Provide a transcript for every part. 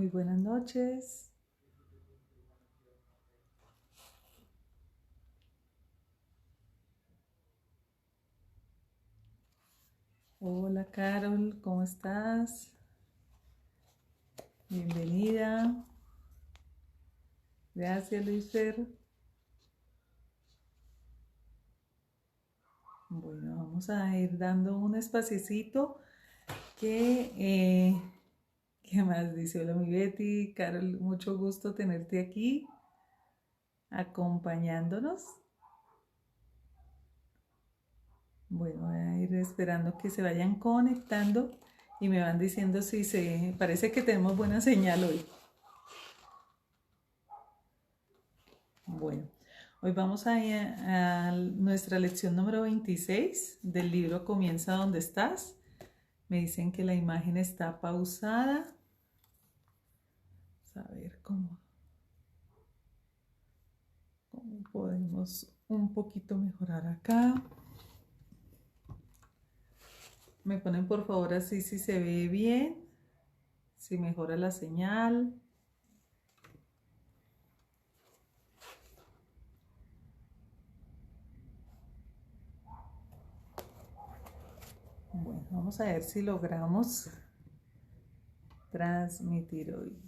Muy buenas noches. Hola Carol, ¿cómo estás? Bienvenida. Gracias, Luisfer. Bueno, vamos a ir dando un espaciecito que, ¿qué más dice? Hola mi Betty, Carol, mucho gusto tenerte aquí acompañándonos. Bueno, voy a ir esperando que se vayan conectando y me van diciendo si parece que tenemos buena señal hoy. Bueno, hoy vamos a nuestra lección número 26 del libro Comienza donde estás. Me dicen que la imagen está pausada. Vamos a ver cómo podemos un poquito mejorar acá. Me ponen por favor así si se ve bien, si mejora la señal. Bueno, vamos a ver si logramos transmitir hoy.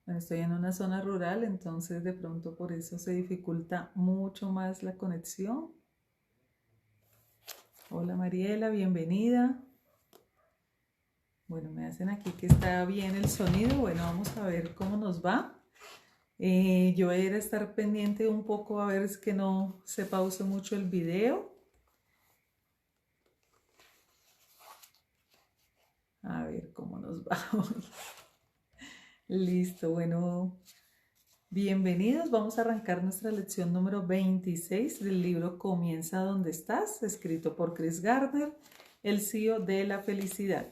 Bueno, estoy en una zona rural, entonces de pronto por eso se dificulta mucho más la conexión. Hola Mariela, bienvenida. Bueno, me hacen aquí que está bien el sonido. Bueno, vamos a ver cómo nos va. Yo voy a ir a estar pendiente un poco a ver si que no se pause mucho el video. A ver cómo nos va hoy. Listo, bueno, bienvenidos. Vamos a arrancar nuestra lección número 26 del libro Comienza donde estás, escrito por Chris Gardner, el CEO de la felicidad.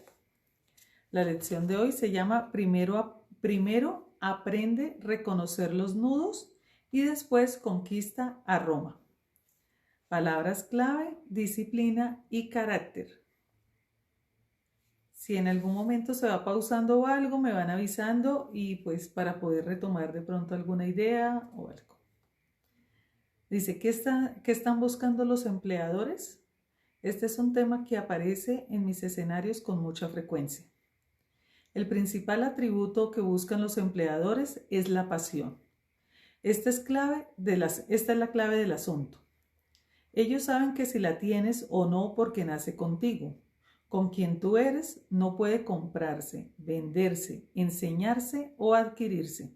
La lección de hoy se llama Primero aprende a reconocer los nudos y después conquista a Roma. Palabras clave, disciplina y carácter. Si en algún momento se va pausando algo, me van avisando y pues para poder retomar de pronto alguna idea o algo. Dice, ¿qué están buscando los empleadores? Este es un tema que aparece en mis escenarios con mucha frecuencia. El principal atributo que buscan los empleadores es la pasión. Esta es la clave del asunto. Ellos saben que si la tienes o no porque nace contigo. Con quien tú eres no puede comprarse, venderse, enseñarse o adquirirse.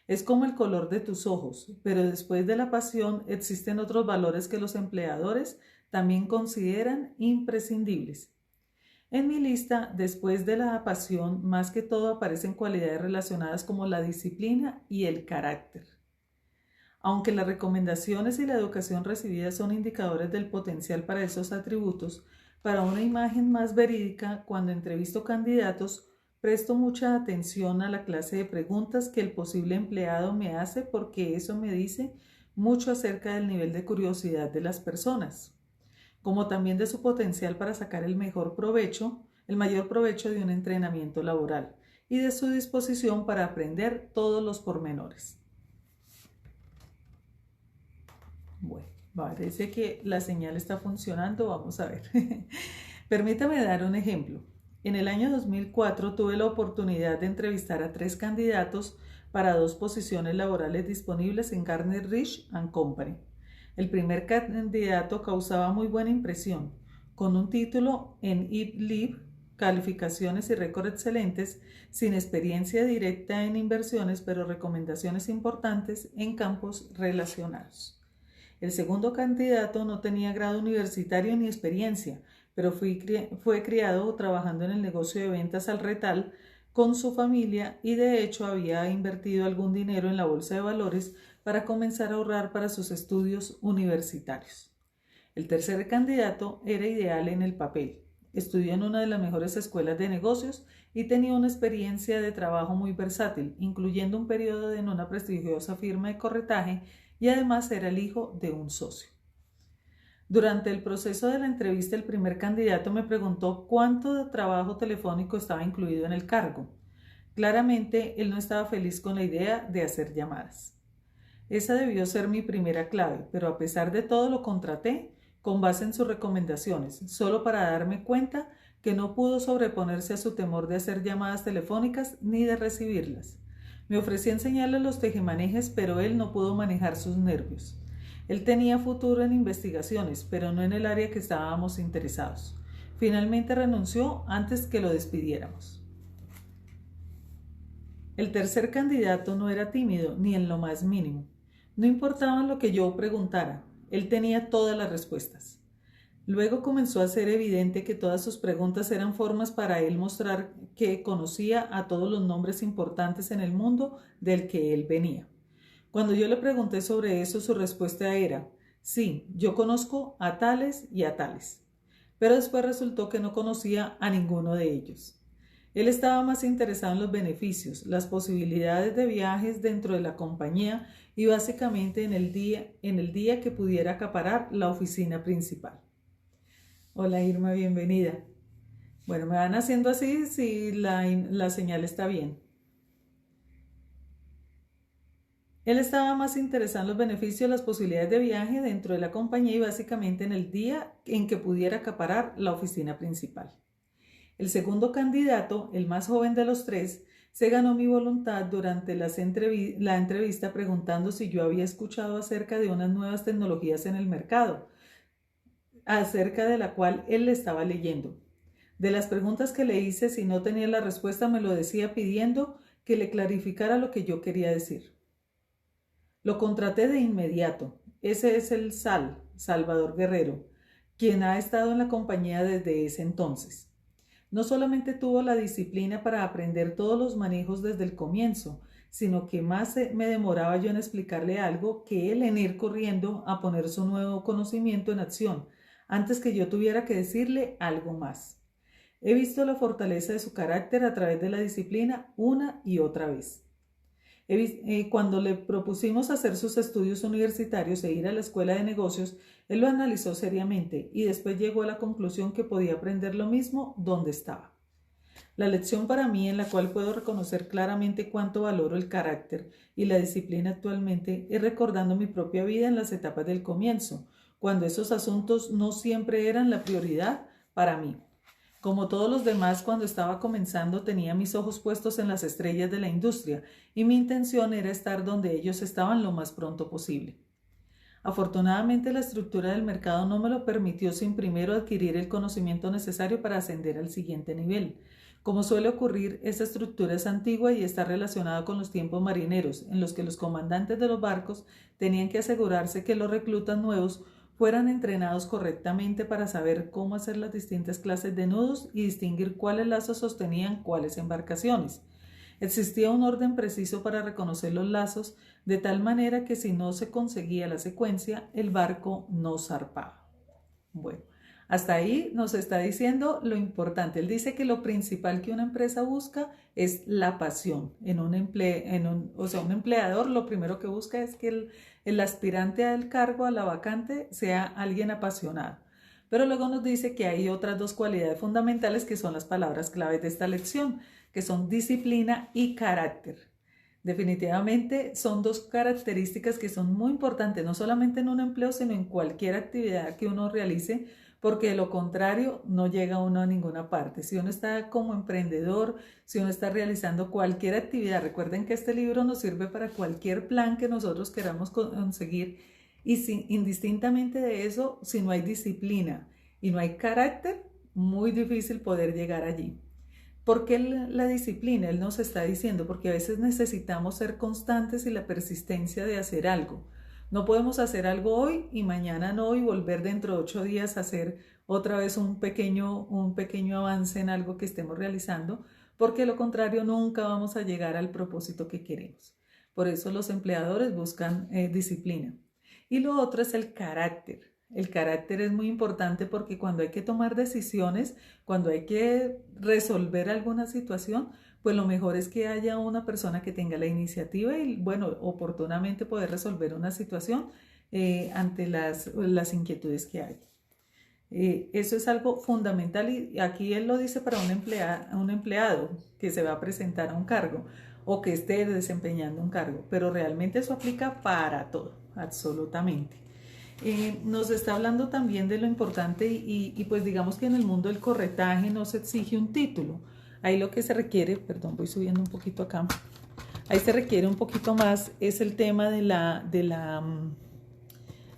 Es como el color de tus ojos, pero después de la pasión existen otros valores que los empleadores también consideran imprescindibles. En mi lista, después de la pasión, más que todo aparecen cualidades relacionadas como la disciplina y el carácter. Aunque las recomendaciones y la educación recibida son indicadores del potencial para esos atributos, para una imagen más verídica, cuando entrevisto candidatos, presto mucha atención a la clase de preguntas que el posible empleado me hace porque eso me dice mucho acerca del nivel de curiosidad de las personas, como también de su potencial para sacar el mayor provecho de un entrenamiento laboral y de su disposición para aprender todos los pormenores. Bueno, parece que la señal está funcionando, vamos a ver. Permítame dar un ejemplo. En el año 2004 tuve la oportunidad de entrevistar a 3 candidatos para 2 posiciones laborales disponibles en Gartner Rich & Company. El primer candidato causaba muy buena impresión, con un título en IPLIB, calificaciones y récord excelentes, sin experiencia directa en inversiones, pero recomendaciones importantes en campos relacionados. El segundo candidato no tenía grado universitario ni experiencia, pero fue criado trabajando en el negocio de ventas al retal con su familia y de hecho había invertido algún dinero en la bolsa de valores para comenzar a ahorrar para sus estudios universitarios. El tercer candidato era ideal en el papel. Estudió en una de las mejores escuelas de negocios y tenía una experiencia de trabajo muy versátil, incluyendo un periodo en una prestigiosa firma de corretaje y además era el hijo de un socio. Durante el proceso de la entrevista, el primer candidato me preguntó cuánto de trabajo telefónico estaba incluido en el cargo. Claramente, él no estaba feliz con la idea de hacer llamadas. Esa debió ser mi primera clave, pero a pesar de todo lo contraté con base en sus recomendaciones, solo para darme cuenta que no pudo sobreponerse a su temor de hacer llamadas telefónicas ni de recibirlas. Me ofrecí a enseñarle los tejemanejes, pero él no pudo manejar sus nervios. Él tenía futuro en investigaciones, pero no en el área que estábamos interesados. Finalmente renunció antes que lo despidiéramos. El tercer candidato no era tímido, ni en lo más mínimo. No importaba lo que yo preguntara, él tenía todas las respuestas. Luego comenzó a ser evidente que todas sus preguntas eran formas para él mostrar que conocía a todos los nombres importantes en el mundo del que él venía. Cuando yo le pregunté sobre eso, su respuesta era: sí, yo conozco a tales y a tales. Pero después resultó que no conocía a ninguno de ellos. Él estaba más interesado en los beneficios, las posibilidades de viajes dentro de la compañía y básicamente en el día que pudiera acaparar la oficina principal. Hola Irma, bienvenida. Bueno, me van haciendo así si la señal está bien. Él estaba más interesado en los beneficios, las posibilidades de viaje dentro de la compañía y básicamente en el día en que pudiera acaparar la oficina principal. El segundo candidato, el más joven de los tres, se ganó mi voluntad durante la entrevista preguntando si yo había escuchado acerca de unas nuevas tecnologías en el mercado, acerca de la cual él le estaba leyendo. De las preguntas que le hice, si no tenía la respuesta, me lo decía pidiendo que le clarificara lo que yo quería decir. Lo contraté de inmediato. Ese es el Salvador Guerrero, quien ha estado en la compañía desde ese entonces. No solamente tuvo la disciplina para aprender todos los manejos desde el comienzo, sino que más me demoraba yo en explicarle algo que él en ir corriendo a poner su nuevo conocimiento en acción, antes que yo tuviera que decirle algo más. He visto la fortaleza de su carácter a través de la disciplina una y otra vez. Cuando le propusimos hacer sus estudios universitarios e ir a la escuela de negocios, él lo analizó seriamente y después llegó a la conclusión que podía aprender lo mismo donde estaba. La lección para mí en la cual puedo reconocer claramente cuánto valoro el carácter y la disciplina actualmente es recordando mi propia vida en las etapas del comienzo, cuando esos asuntos no siempre eran la prioridad para mí. Como todos los demás, cuando estaba comenzando tenía mis ojos puestos en las estrellas de la industria y mi intención era estar donde ellos estaban lo más pronto posible. Afortunadamente, la estructura del mercado no me lo permitió sin primero adquirir el conocimiento necesario para ascender al siguiente nivel. Como suele ocurrir, esta estructura es antigua y está relacionada con los tiempos marineros, en los que los comandantes de los barcos tenían que asegurarse que los reclutas nuevos fueran entrenados correctamente para saber cómo hacer las distintas clases de nudos y distinguir cuáles lazos sostenían cuáles embarcaciones. Existía un orden preciso para reconocer los lazos, de tal manera que si no se conseguía la secuencia, el barco no zarpaba. Bueno, hasta ahí nos está diciendo lo importante. Él dice que lo principal que una empresa busca es la pasión. Un empleador lo primero que busca es que el aspirante al cargo, a la vacante, sea alguien apasionado. Pero luego nos dice que hay otras dos cualidades fundamentales que son las palabras claves de esta lección, que son disciplina y carácter. Definitivamente son dos características que son muy importantes, no solamente en un empleo, sino en cualquier actividad que uno realice, porque de lo contrario no llega uno a ninguna parte. Si uno está como emprendedor, si uno está realizando cualquier actividad, recuerden que este libro nos sirve para cualquier plan que nosotros queramos conseguir y indistintamente de eso, si no hay disciplina y no hay carácter, muy difícil poder llegar allí. ¿Por qué la disciplina? Él nos está diciendo, porque a veces necesitamos ser constantes y la persistencia de hacer algo. No podemos hacer algo hoy y mañana no y volver dentro de 8 días a hacer otra vez un pequeño avance en algo que estemos realizando, porque de lo contrario nunca vamos a llegar al propósito que queremos. Por eso los empleadores buscan disciplina. Y lo otro es el carácter. El carácter es muy importante porque cuando hay que tomar decisiones, cuando hay que resolver alguna situación, pues lo mejor es que haya una persona que tenga la iniciativa y, bueno, oportunamente poder resolver una situación ante las inquietudes que hay. Eso es algo fundamental y aquí él lo dice para un empleado que se va a presentar a un cargo o que esté desempeñando un cargo, pero realmente eso aplica para todo, absolutamente. Nos está hablando también de lo importante y pues digamos que en el mundo del corretaje no se exige un título. Ahí lo que se requiere, perdón, voy subiendo un poquito acá, ahí se requiere un poquito más, es el tema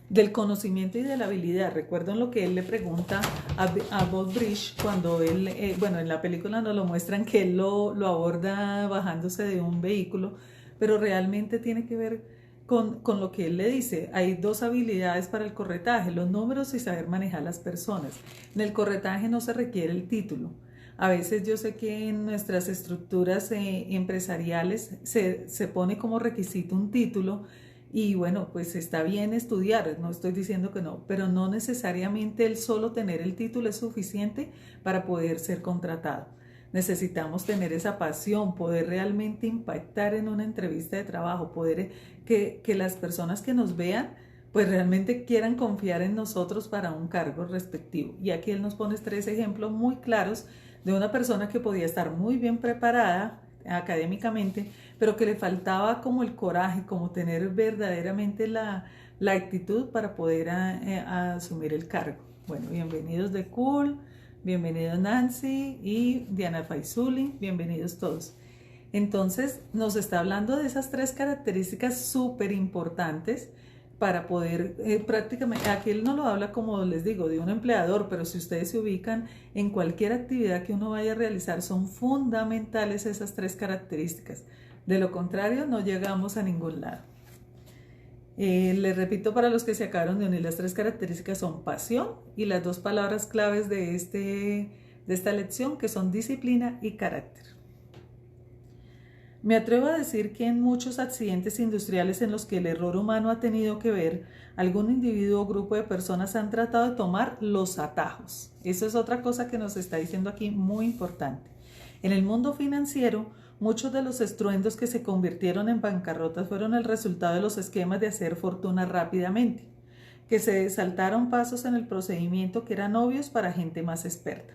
del conocimiento y de la habilidad. Recuerdan lo que él le pregunta a Bob Bridge cuando él, bueno, en la película nos lo muestran que él lo aborda bajándose de un vehículo, pero realmente tiene que ver con lo que él le dice. Hay dos habilidades para el corretaje, los números y saber manejar las personas. En el corretaje no se requiere el título. A veces yo sé que en nuestras estructuras empresariales se pone como requisito un título y bueno, pues está bien estudiar, no estoy diciendo que no, pero no necesariamente el solo tener el título es suficiente para poder ser contratado. Necesitamos tener esa pasión, poder realmente impactar en una entrevista de trabajo, poder que las personas que nos vean pues realmente quieran confiar en nosotros para un cargo respectivo. Y aquí él nos pone 3 ejemplos muy claros de una persona que podía estar muy bien preparada académicamente, pero que le faltaba como el coraje, como tener verdaderamente la actitud para poder asumir el cargo. Bueno, bienvenidos de Cool, bienvenido Nancy y Diana Faizuli, bienvenidos todos. Entonces nos está hablando de esas 3 características súper importantes para poder prácticamente, aquí él no lo habla como les digo, de un empleador, pero si ustedes se ubican en cualquier actividad que uno vaya a realizar, son fundamentales esas 3 características. De lo contrario, no llegamos a ningún lado. Les repito para los que se acabaron de unir, las 3 características son pasión y las 2 palabras claves de esta lección que son disciplina y carácter. Me atrevo a decir que en muchos accidentes industriales en los que el error humano ha tenido que ver, algún individuo o grupo de personas han tratado de tomar los atajos. Eso es otra cosa que nos está diciendo aquí muy importante. En el mundo financiero, muchos de los estruendos que se convirtieron en bancarrotas fueron el resultado de los esquemas de hacer fortuna rápidamente, que se saltaron pasos en el procedimiento que eran obvios para gente más experta.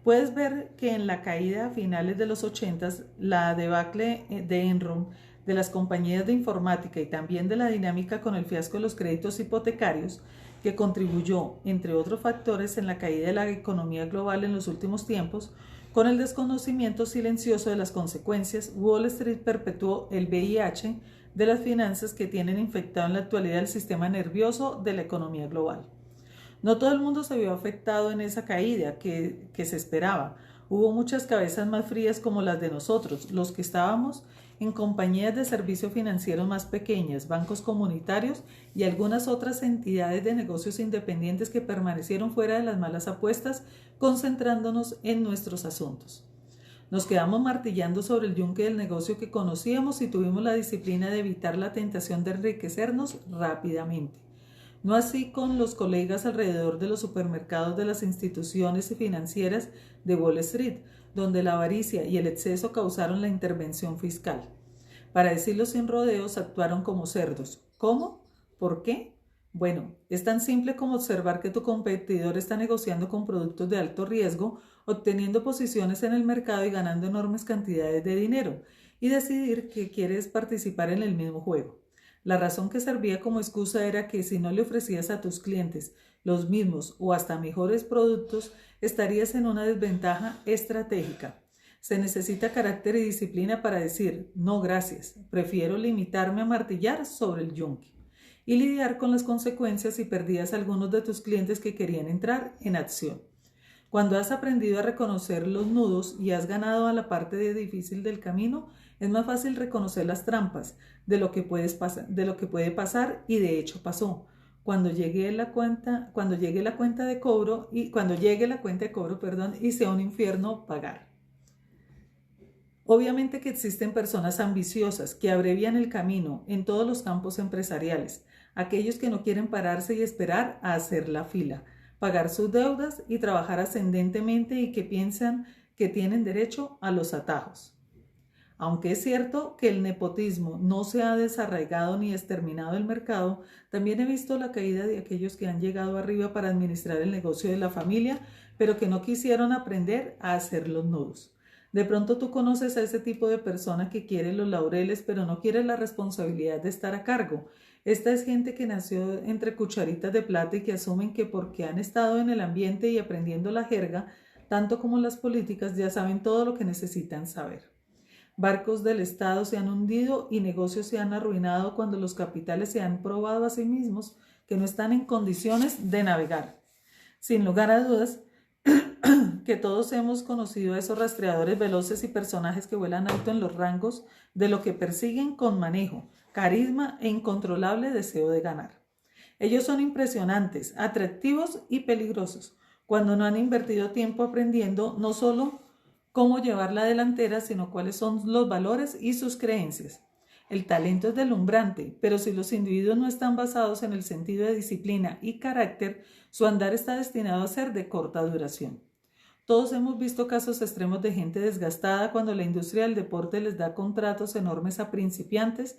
Puedes ver que en la caída a finales de los 80, la debacle de Enron, de las compañías de informática y también de la dinámica con el fiasco de los créditos hipotecarios, que contribuyó, entre otros factores, en la caída de la economía global en los últimos tiempos, con el desconocimiento silencioso de las consecuencias, Wall Street perpetuó el VIH de las finanzas que tienen infectado en la actualidad el sistema nervioso de la economía global. No todo el mundo se vio afectado en esa caída que se esperaba. Hubo muchas cabezas más frías como las de nosotros, los que estábamos en compañías de servicio financiero más pequeñas, bancos comunitarios y algunas otras entidades de negocios independientes que permanecieron fuera de las malas apuestas, concentrándonos en nuestros asuntos. Nos quedamos martillando sobre el yunque del negocio que conocíamos y tuvimos la disciplina de evitar la tentación de enriquecernos rápidamente. No así con los colegas alrededor de los supermercados de las instituciones financieras de Wall Street, donde la avaricia y el exceso causaron la intervención fiscal. Para decirlo sin rodeos, actuaron como cerdos. ¿Cómo? ¿Por qué? Bueno, es tan simple como observar que tu competidor está negociando con productos de alto riesgo, obteniendo posiciones en el mercado y ganando enormes cantidades de dinero, y decidir que quieres participar en el mismo juego. La razón que servía como excusa era que si no le ofrecías a tus clientes los mismos o hasta mejores productos, estarías en una desventaja estratégica. Se necesita carácter y disciplina para decir, no gracias, prefiero limitarme a martillar sobre el yunque y lidiar con las consecuencias si perdías a algunos de tus clientes que querían entrar en acción. Cuando has aprendido a reconocer los nudos y has ganado a la parte difícil del camino, es más fácil reconocer las trampas de lo que puede pasar y de hecho pasó. Cuando llegue la cuenta de cobro y sea un infierno pagar. Obviamente que existen personas ambiciosas que abrevian el camino en todos los campos empresariales, aquellos que no quieren pararse y esperar a hacer la fila, pagar sus deudas y trabajar ascendentemente y que piensan que tienen derecho a los atajos. Aunque es cierto que el nepotismo no se ha desarraigado ni exterminado del mercado, también he visto la caída de aquellos que han llegado arriba para administrar el negocio de la familia, pero que no quisieron aprender a hacer los nudos. De pronto tú conoces a ese tipo de persona que quiere los laureles, pero no quiere la responsabilidad de estar a cargo. Esta es gente que nació entre cucharitas de plata y que asumen que porque han estado en el ambiente y aprendiendo la jerga, tanto como las políticas, ya saben todo lo que necesitan saber. Barcos del Estado se han hundido y negocios se han arruinado cuando los capitales se han probado a sí mismos que no están en condiciones de navegar. Sin lugar a dudas, que todos hemos conocido a esos rastreadores veloces y personajes que vuelan alto en los rangos de lo que persiguen con manejo, carisma e incontrolable deseo de ganar. Ellos son impresionantes, atractivos y peligrosos cuando no han invertido tiempo aprendiendo no solo cómo llevar la delantera, sino cuáles son los valores y sus creencias. El talento es deslumbrante, pero si los individuos no están basados en el sentido de disciplina y carácter, su andar está destinado a ser de corta duración. Todos hemos visto casos extremos de gente desgastada cuando la industria del deporte les da contratos enormes a principiantes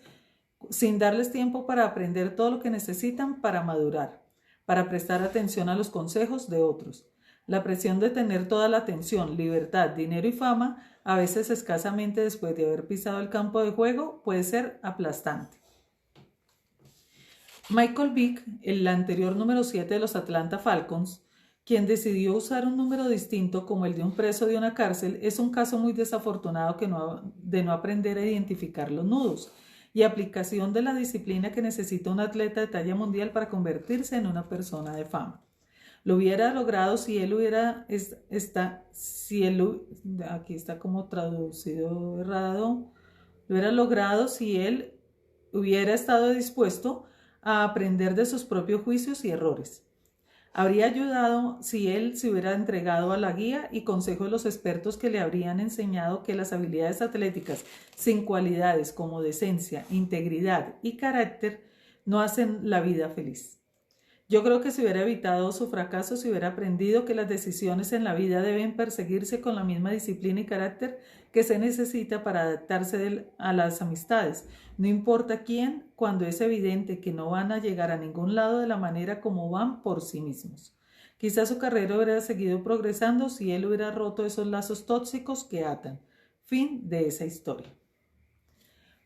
sin darles tiempo para aprender todo lo que necesitan para madurar, para prestar atención a los consejos de otros. La presión de tener toda la atención, libertad, dinero y fama, a veces escasamente después de haber pisado el campo de juego, puede ser aplastante. Michael Vick, el anterior número 7 de los Atlanta Falcons, quien decidió usar un número distinto como el de un preso de una cárcel, es un caso muy desafortunado de no aprender a identificar los nudos y aplicación de la disciplina que necesita un atleta de talla mundial para convertirse en una persona de fama. Lo hubiera logrado si él hubiera, aquí está como traducido errado, lo hubiera logrado si él hubiera estado dispuesto a aprender de sus propios juicios y errores. Habría ayudado si él se hubiera entregado a la guía y consejo de los expertos que le habrían enseñado que las habilidades atléticas sin cualidades como decencia, integridad y carácter no hacen la vida feliz. Yo creo que se hubiera evitado su fracaso si hubiera aprendido que las decisiones en la vida deben perseguirse con la misma disciplina y carácter que se necesita para adaptarse a las amistades. No importa quién, cuando es evidente que no van a llegar a ningún lado de la manera como van por sí mismos. Quizás su carrera hubiera seguido progresando si él hubiera roto esos lazos tóxicos que atan. Fin de esa historia.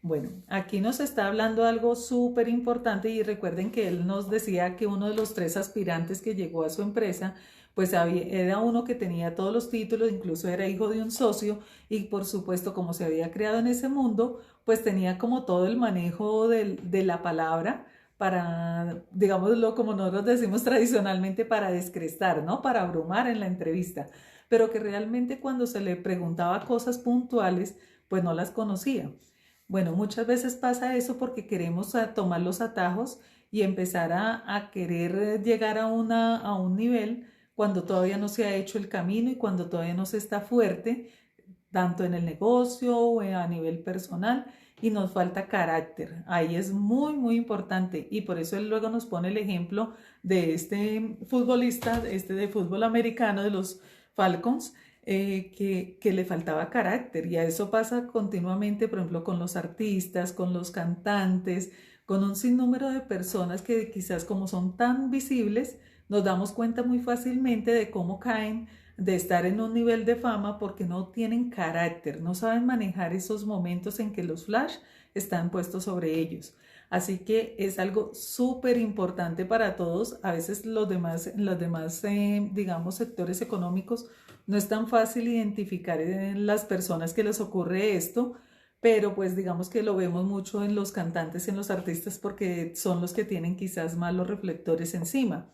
Bueno, aquí nos está hablando algo súper importante y recuerden que él nos decía que uno de los 3 aspirantes que llegó a su empresa, pues era uno que tenía todos los títulos, incluso era hijo de un socio y por supuesto como se había creado en ese mundo, pues tenía como todo el manejo de la palabra para, digámoslo como nosotros decimos tradicionalmente, para descrestar, ¿no? Para abrumar en la entrevista, pero que realmente cuando se le preguntaba cosas puntuales, pues no las conocía. Bueno, muchas veces pasa eso porque queremos tomar los atajos y empezar a querer llegar a un nivel cuando todavía no se ha hecho el camino y cuando todavía no se está fuerte, tanto en el negocio o a nivel personal, y nos falta carácter. Ahí es muy, muy importante y por eso él luego nos pone el ejemplo de este futbolista, de fútbol americano de los Falcons, que le faltaba carácter y a eso pasa continuamente, por ejemplo, con los artistas, con los cantantes, con un sinnúmero de personas que quizás como son tan visibles, nos damos cuenta muy fácilmente de cómo caen de estar en un nivel de fama porque no tienen carácter, no saben manejar esos momentos en que los flash están puestos sobre ellos. Así que es algo súper importante para todos. A veces los demás digamos, sectores económicos no es tan fácil identificar en las personas que les ocurre esto, pero pues digamos que lo vemos mucho en los cantantes y en los artistas porque son los que tienen quizás más los reflectores encima.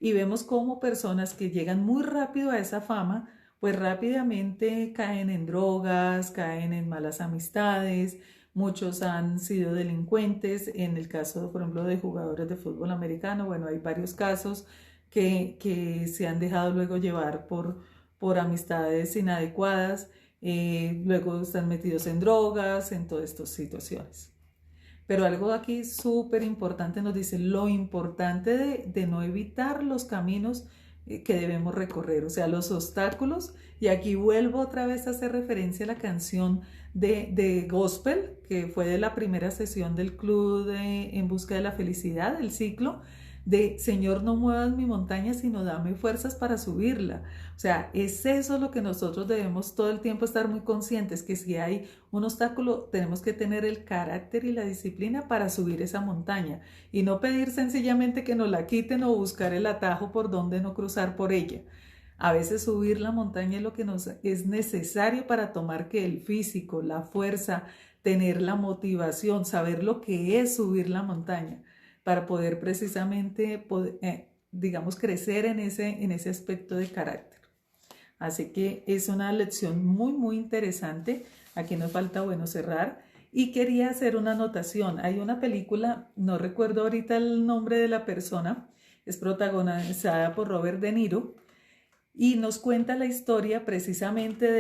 Y vemos cómo personas que llegan muy rápido a esa fama, pues rápidamente caen en drogas, caen en malas amistades, muchos han sido delincuentes. En el caso, por ejemplo, de jugadores de fútbol americano, bueno, hay varios casos que se han dejado luego llevar por amistades inadecuadas, luego están metidos en drogas, en todas estas situaciones. Pero algo aquí súper importante nos dice lo importante de no evitar los caminos que debemos recorrer, o sea, los obstáculos. Y aquí vuelvo otra vez a hacer referencia a la canción de Gospel, que fue de la primera sesión del club En Busca de la Felicidad, el ciclo, de Señor, no muevas mi montaña, sino dame fuerzas para subirla. O sea, es eso lo que nosotros debemos todo el tiempo estar muy conscientes, que si hay un obstáculo, tenemos que tener el carácter y la disciplina para subir esa montaña y no pedir sencillamente que nos la quiten o buscar el atajo por donde no cruzar por ella. A veces subir la montaña es lo que nos es necesario para tomar que el físico, la fuerza, tener la motivación, saber lo que es subir la montaña para poder precisamente, digamos, crecer en ese aspecto de carácter. Así que es una lección muy, muy interesante. Aquí nos falta, bueno, cerrar. Y quería hacer una anotación. Hay una película, no recuerdo ahorita el nombre de la persona, es protagonizada por Robert De Niro y nos cuenta la historia precisamente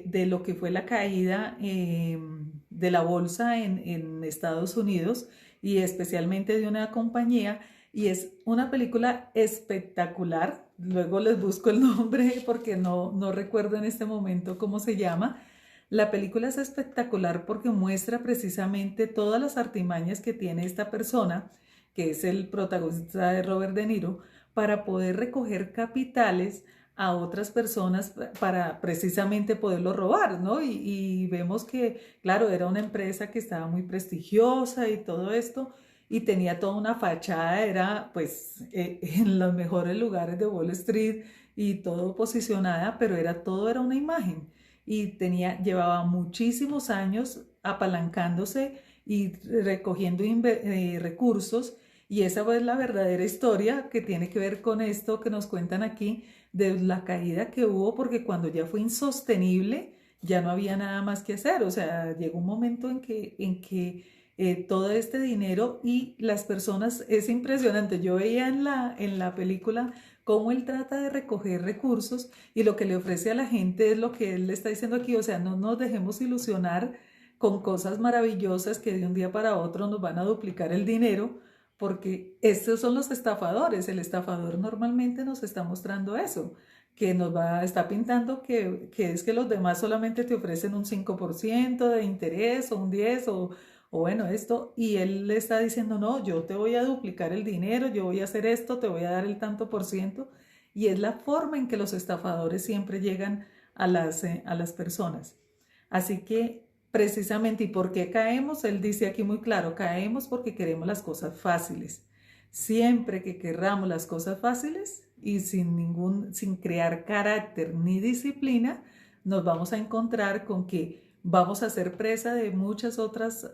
de lo que fue la caída de la bolsa en Estados Unidos y especialmente de una compañía. Y es una película espectacular. Luego les busco el nombre porque no recuerdo en este momento cómo se llama. La película es espectacular porque muestra precisamente todas las artimañas que tiene esta persona, que es el protagonista de Robert De Niro, para poder recoger capitales a otras personas para precisamente poderlo robar, ¿no? Y vemos que, claro, era una empresa que estaba muy prestigiosa y todo esto, y tenía toda una fachada, era pues en los mejores lugares de Wall Street y todo posicionada, pero todo era una imagen y llevaba muchísimos años apalancándose y recogiendo recursos, y esa fue la verdadera historia que tiene que ver con esto que nos cuentan aquí de la caída que hubo, porque cuando ya fue insostenible ya no había nada más que hacer. O sea, llegó un momento en que todo este dinero y las personas, es impresionante. Yo veía en la película cómo él trata de recoger recursos y lo que le ofrece a la gente es lo que él le está diciendo aquí. O sea, no nos dejemos ilusionar con cosas maravillosas que de un día para otro nos van a duplicar el dinero, porque estos son los estafadores. El estafador normalmente nos está mostrando eso, que está pintando que es que los demás solamente te ofrecen un 5% de interés o un 10% o bueno, esto, y él le está diciendo, no, yo te voy a duplicar el dinero, yo voy a hacer esto, te voy a dar el tanto por ciento, y es la forma en que los estafadores siempre llegan a las personas. Así que precisamente, ¿y por qué caemos? Él dice aquí muy claro, caemos porque queremos las cosas fáciles. Siempre que querramos las cosas fáciles y sin crear carácter ni disciplina, nos vamos a encontrar con que vamos a ser presa de muchas otras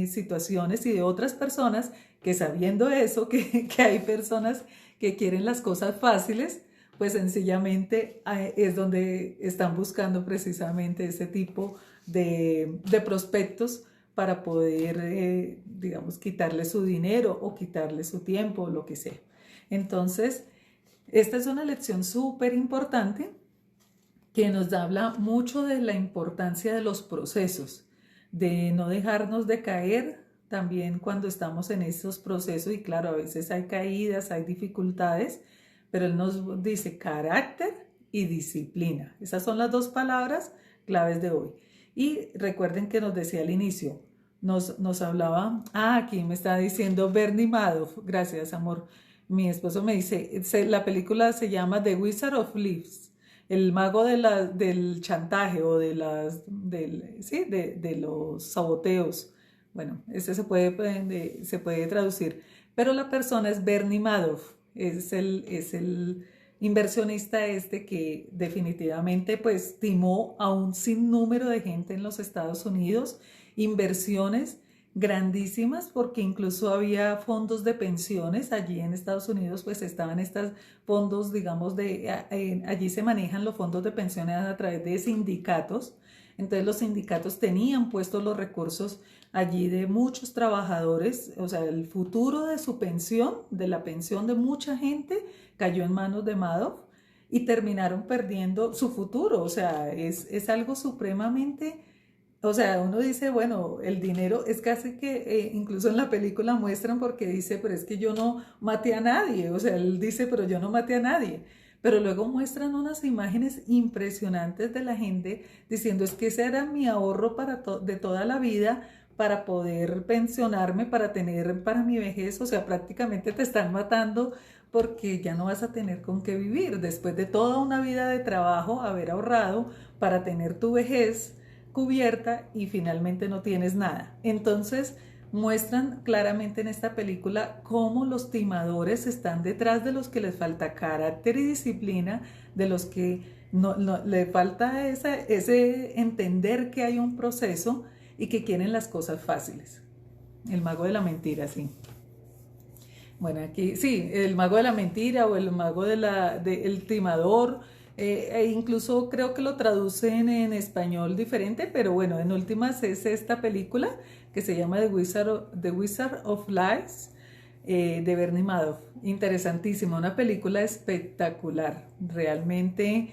situaciones y de otras personas que, sabiendo eso, que hay personas que quieren las cosas fáciles, pues sencillamente es donde están buscando precisamente ese tipo de prospectos para poder, digamos, quitarle su dinero o quitarle su tiempo, lo que sea. Entonces, esta es una lección súper importante que nos habla mucho de la importancia de los procesos, de no dejarnos de caer también cuando estamos en esos procesos. Y claro, a veces hay caídas, hay dificultades, pero él nos dice carácter y disciplina. Esas son las dos palabras claves de hoy. Y recuerden que nos decía al inicio, nos hablaba, aquí me está diciendo Bernie Madoff, gracias amor. Mi esposo me dice, la película se llama The Wizard of Lies, el mago del chantaje o de los saboteos. Bueno, ese se puede traducir, pero la persona es Bernie Madoff, es el inversionista que definitivamente pues timó a un sinnúmero de gente en los Estados Unidos, inversiones grandísimas, porque incluso había fondos de pensiones allí en Estados Unidos. Pues estaban estos fondos, digamos, allí se manejan los fondos de pensiones a través de sindicatos. Entonces los sindicatos tenían puestos los recursos allí de muchos trabajadores. O sea, el futuro de su pensión, de la pensión de mucha gente, cayó en manos de Madoff y terminaron perdiendo su futuro. O sea, es algo supremamente... O sea, uno dice, bueno, el dinero es casi que, incluso en la película muestran, porque dice, pero es que yo no maté a nadie. O sea, él dice, pero yo no maté a nadie. pero luego muestran unas imágenes impresionantes de la gente diciendo es que ese era mi ahorro de toda la vida para poder pensionarme, para tener para mi vejez, o sea, prácticamente te están matando porque ya no vas a tener con qué vivir después de toda una vida de trabajo, haber ahorrado para tener tu vejez cubierta y finalmente no tienes nada. Entonces muestran claramente en esta película cómo los timadores están detrás de los que les falta carácter y disciplina, de los que no le falta ese entender que hay un proceso y que quieren las cosas fáciles. El mago de la mentira, sí. Bueno, aquí sí, el mago de la mentira o el mago el timador, e incluso creo que lo traducen en español diferente, pero bueno, en últimas es esta película que se llama The Wizard of Lies, de Bernie Madoff. Interesantísima, una película espectacular, realmente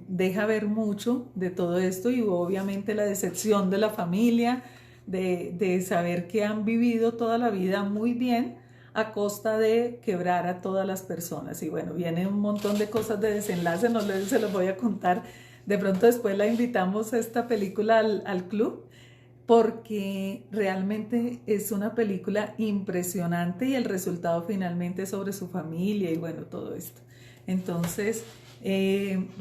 deja ver mucho de todo esto y obviamente la decepción de la familia, de saber que han vivido toda la vida muy bien a costa de quebrar a todas las personas. Y bueno, viene un montón de cosas de desenlace, se los voy a contar. De pronto después la invitamos a esta película al club, porque realmente es una película impresionante y el resultado finalmente es sobre su familia y bueno, todo esto. Entonces,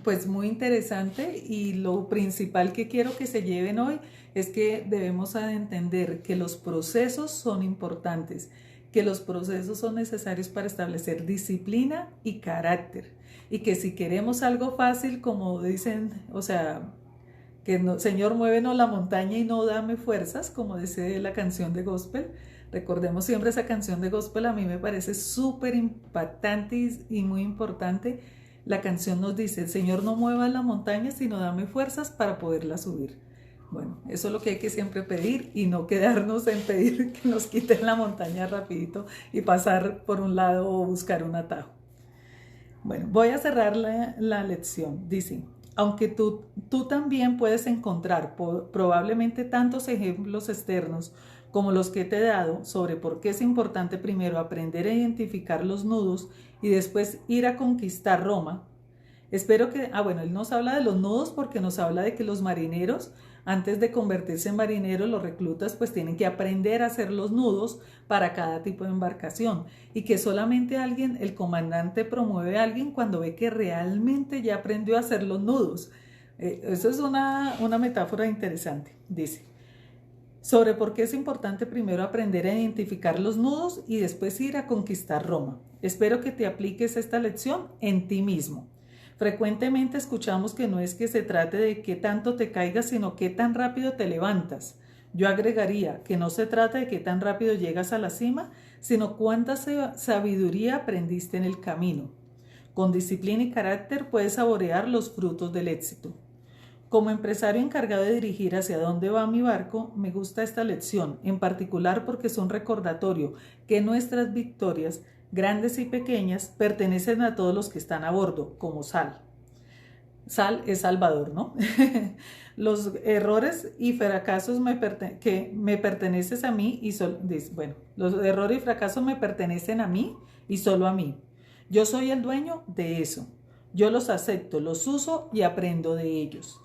pues muy interesante, y lo principal que quiero que se lleven hoy es que debemos entender que los procesos son importantes, que los procesos son necesarios para establecer disciplina y carácter, y que si queremos algo fácil, como dicen, o sea, que no, Señor, muévenos la montaña y no dame fuerzas, como dice la canción de gospel. Recordemos siempre esa canción de gospel, a mí me parece súper impactante y muy importante. La canción nos dice, Señor, no muevas la montaña, sino dame fuerzas para poderla subir. Bueno, eso es lo que hay que siempre pedir y no quedarnos en pedir que nos quiten la montaña rapidito y pasar por un lado o buscar un atajo. Bueno, voy a cerrar la lección. Dice, aunque tú también puedes encontrar probablemente tantos ejemplos externos como los que te he dado sobre por qué es importante primero aprender a identificar los nudos y después ir a conquistar Roma. Espero que, bueno, él nos habla de los nudos porque nos habla de que los marineros, antes de convertirse en marineros, los reclutas pues tienen que aprender a hacer los nudos para cada tipo de embarcación, y que solamente el comandante promueve a alguien cuando ve que realmente ya aprendió a hacer los nudos. Eso es una metáfora interesante, dice. Sobre por qué es importante primero aprender a identificar los nudos y después ir a conquistar Roma. Espero que te apliques esta lección en ti mismo. Frecuentemente escuchamos que no es que se trate de qué tanto te caigas, sino qué tan rápido te levantas. Yo agregaría que no se trata de qué tan rápido llegas a la cima, sino cuánta sabiduría aprendiste en el camino. Con disciplina y carácter puedes saborear los frutos del éxito. Como empresario encargado de dirigir hacia dónde va mi barco, me gusta esta lección, en particular porque es un recordatorio que nuestras victorias, grandes y pequeñas, pertenecen a todos los que están a bordo, como Sal. Sal es Salvador, ¿no? Los errores y fracasos que me pertenecen a mí y los errores y fracasos me pertenecen a mí y solo a mí. Yo soy el dueño de eso. Yo los acepto, los uso y aprendo de ellos.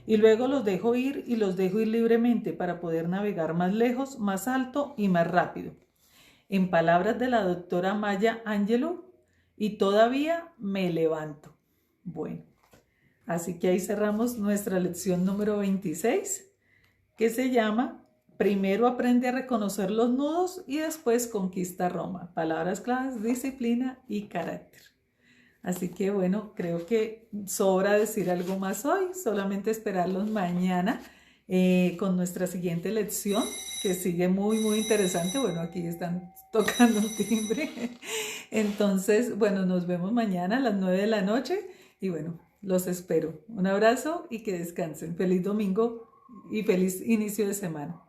Y luego los dejo ir y los dejo ir libremente para poder navegar más lejos, más alto y más rápido. En palabras de la doctora Maya Angelou, y todavía me levanto. Bueno, así que ahí cerramos nuestra lección número 26, que se llama Primero aprende a reconocer los nudos y después conquista Roma. Palabras claves, disciplina y carácter. Así que bueno, creo que sobra decir algo más hoy, solamente esperarlos mañana con nuestra siguiente lección, que sigue muy, muy interesante. Bueno, aquí están tocando un timbre. Entonces, bueno, nos vemos mañana a las 9 de la noche y bueno, los espero. Un abrazo y que descansen. Feliz domingo y feliz inicio de semana.